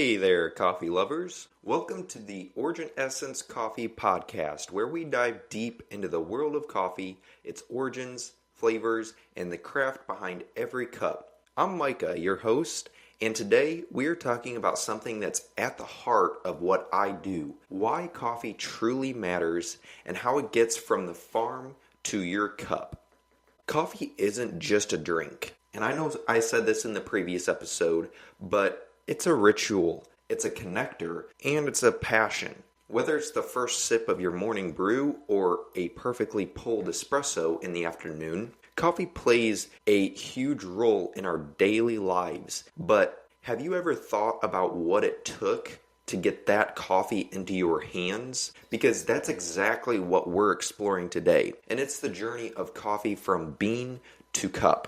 Hey there, coffee lovers. Welcome to the Origin Essence Coffee Podcast, where we dive deep into the world of coffee, its origins, flavors, and the craft behind every cup. I'm Micah, your host, and today we're talking about something that's at the heart of what I do, why coffee truly matters, and how it gets from the farm to your cup. Coffee isn't just a drink, and I know I said this in the previous episode, but it's a ritual, it's a connector, and it's a passion. Whether it's the first sip of your morning brew or a perfectly pulled espresso in the afternoon, coffee plays a huge role in our daily lives. But have you ever thought about what it took to get that coffee into your hands? Because that's exactly what we're exploring today. And it's the journey of coffee from bean to cup.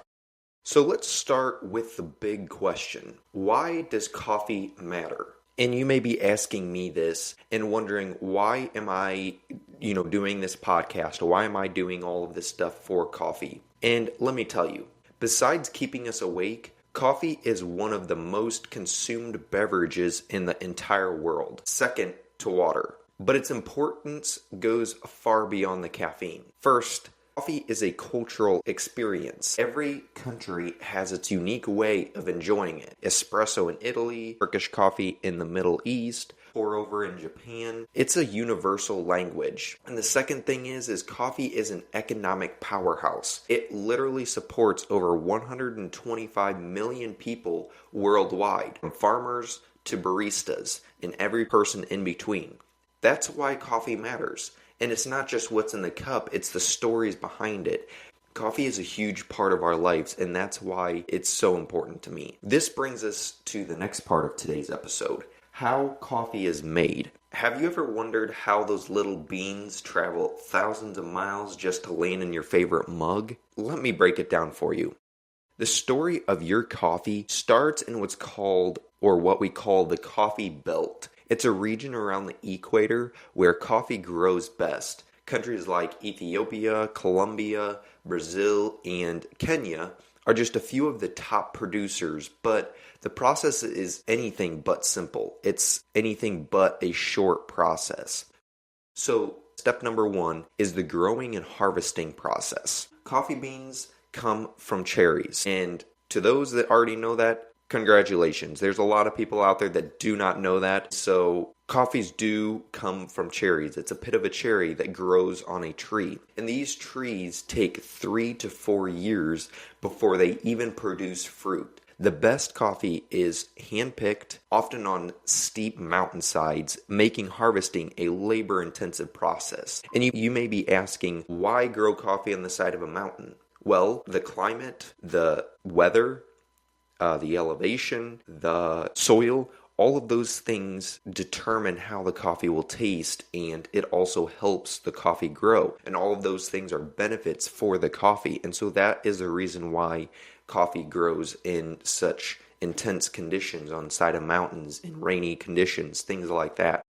So let's start with the big question. Why does coffee matter? And you may be asking me this and wondering, why am I, doing this podcast? Why am I doing all of this stuff for coffee? And let me tell you, besides keeping us awake, coffee is one of the most consumed beverages in the entire world, second to water. But its importance goes far beyond the caffeine. First, coffee is a cultural experience. Every country has its unique way of enjoying it. Espresso in Italy, Turkish coffee in the Middle East, pour over in Japan. It's a universal language. And the second thing is coffee is an economic powerhouse. It literally supports over 125 million people worldwide, from farmers to baristas, and every person in between. That's why coffee matters. And it's not just what's in the cup, it's the stories behind it. Coffee is a huge part of our lives, and that's why it's so important to me. This brings us to the next part of today's episode, how coffee is made. Have you ever wondered how those little beans travel thousands of miles just to land in your favorite mug? Let me break it down for you. The story of your coffee starts in what's called, or what we call, the coffee belt. It's a region around the equator where coffee grows best. Countries like Ethiopia, Colombia, Brazil, and Kenya are just a few of the top producers, but the process is anything but simple. It's anything but a short process. So, step number one is the growing and harvesting process. Coffee beans come from cherries, and to those that already know that, congratulations. There's a lot of people out there that do not know that. So coffees do come from cherries. It's a pit of a cherry that grows on a tree. And these trees take 3 to 4 years before they even produce fruit. The best coffee is hand-picked, often on steep mountainsides, making harvesting a labor-intensive process. And you may be asking, why grow coffee on the side of a mountain? Well, the climate, the weather, the elevation, the soil, all of those things determine how the coffee will taste, and it also helps the coffee grow. And all of those things are benefits for the coffee. And so that is the reason why coffee grows in such intense conditions on the side of mountains, in rainy conditions, things like that.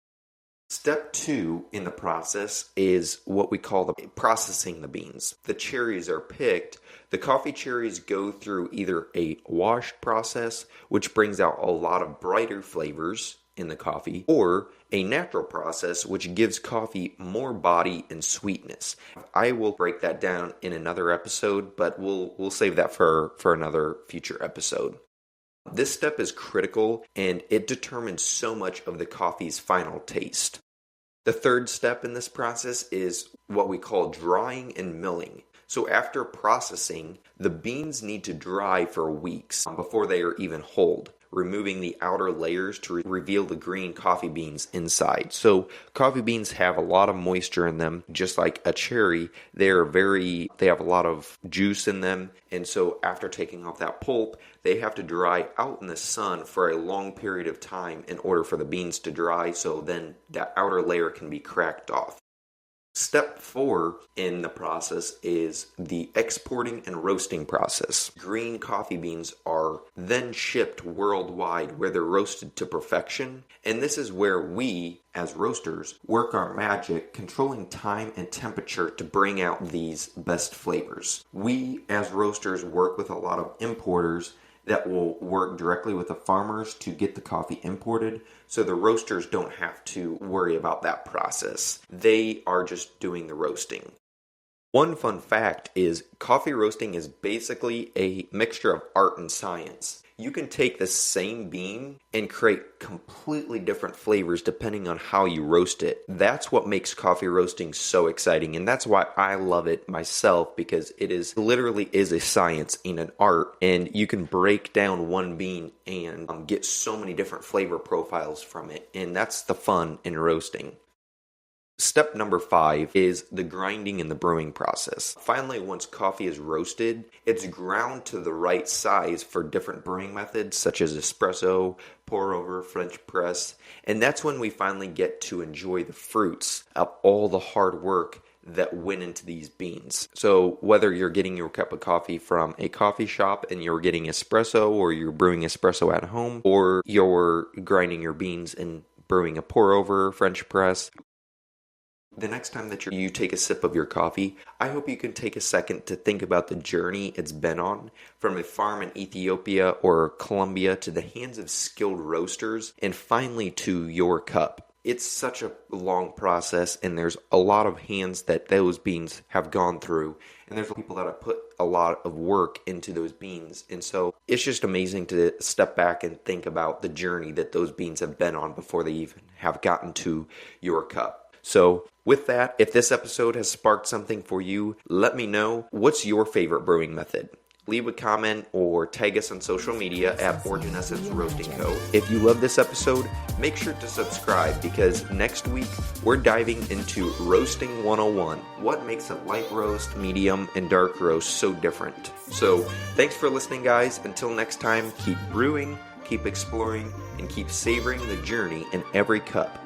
Step 2 in the process is what we call the processing the beans. The cherries are picked. The coffee cherries go through either a wash process, which brings out a lot of brighter flavors in the coffee, or a natural process, which gives coffee more body and sweetness. I will break that down in another episode, but we'll save that for another future episode. This step is critical, and it determines so much of the coffee's final taste. The third step in this process is what we call drying and milling. So after processing, the beans need to dry for weeks before they are even hulled, removing the outer layers to reveal the green coffee beans inside. So coffee beans have a lot of moisture in them, just like a cherry. They have a lot of juice in them, and so after taking off that pulp, they have to dry out in the sun for a long period of time in order for the beans to dry, so then that outer layer can be cracked off. Step 4 in the process is the exporting and roasting process. Green coffee beans are then shipped worldwide where they're roasted to perfection. And this is where we, as roasters, work our magic, controlling time and temperature to bring out these best flavors. We, as roasters, work with a lot of importers that will work directly with the farmers to get the coffee imported, so the roasters don't have to worry about that process. They are just doing the roasting. One fun fact is coffee roasting is basically a mixture of art and science. You can take the same bean and create completely different flavors depending on how you roast it. That's what makes coffee roasting so exciting, and that's why I love it myself, because it is literally is a science and an art, and you can break down one bean and get so many different flavor profiles from it, and that's the fun in roasting. Step number 5 is the grinding and the brewing process. Finally, once coffee is roasted, it's ground to the right size for different brewing methods such as espresso, pour over, French press, and that's when we finally get to enjoy the fruits of all the hard work that went into these beans. So whether you're getting your cup of coffee from a coffee shop and you're getting espresso, or you're brewing espresso at home, or you're grinding your beans and brewing a pour over, French press, the next time that you take a sip of your coffee, I hope you can take a second to think about the journey it's been on, from a farm in Ethiopia or Colombia to the hands of skilled roasters, and finally to your cup. It's such a long process, and there's a lot of hands that those beans have gone through, and there's people that have put a lot of work into those beans, and so it's just amazing to step back and think about the journey that those beans have been on before they even have gotten to your cup. So with that, if this episode has sparked something for you, let me know. What's your favorite brewing method? Leave a comment or tag us on social media at Origin Essence Roasting Co. If you love this episode, make sure to subscribe, because next week we're diving into Roasting 101. What makes a light roast, medium, and dark roast so different? So thanks for listening, guys. Until next time, keep brewing, keep exploring, and keep savoring the journey in every cup.